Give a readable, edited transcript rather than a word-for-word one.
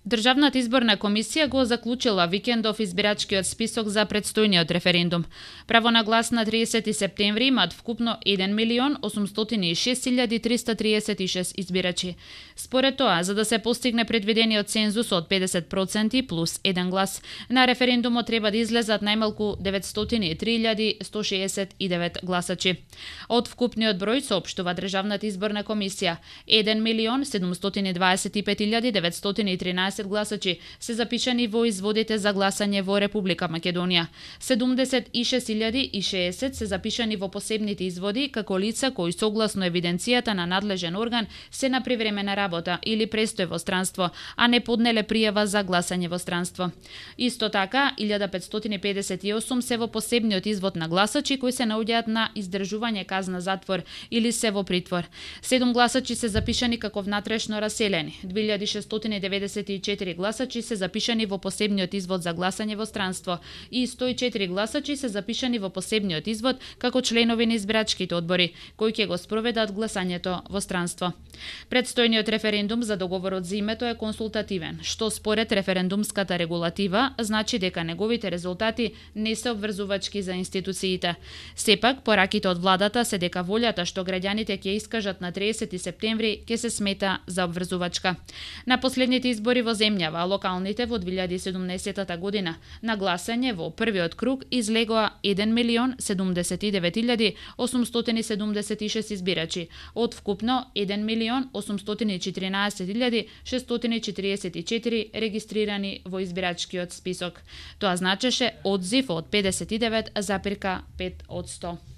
Државната изборна комисија го заклучила викендов избирачкиот список за предстојниот референдум. Право на глас на 30 септември имаат вкупно 1.806.336 избирачи. Според тоа, за да се постигне предвидениот цензус од 50% плюс 1 глас, на референдумот треба да излезат најмалку 903.169 гласачи. Од вкупниот број, соопштува Државната изборна комисија, 1.725.913 гласачи се запишани во изводите за гласање во Република Македонија. 76.060 се запишани во посебните изводи како лица кои согласно евиденцијата на надлежен орган се на привремена работа или престој во странство, а не поднеле пријава за гласање во странство. Исто така, 1558 се во посебниот извод на гласачи кои се наоѓаат на издржување казна затвор или се во притвор. 7 гласачи се запишани како внатрешно раселени. 2694 гласачи се запишани во посебниот извод за гласање во странство и 104 гласачи се запишани во посебниот извод како членови на избирачките одбори, кои ќе го спроведат гласањето во странство. Предстојниот референдум за договорот за името е консултативен, што според референдумската регулатива значи дека неговите резултати не се обврзувачки за институциите. Сепак, пораките од владата се дека волјата што граѓаните ќе искажат на 30 септември ќе се смета за обврзувачка. На последните избори во земјава, локалните во 2017 година, на гласање во првиот круг излегоа 1.079.876 избирачи, од вкупно 1.814.644 регистрирани во избирачкиот список. Тоа значеше одзив од 59,5%.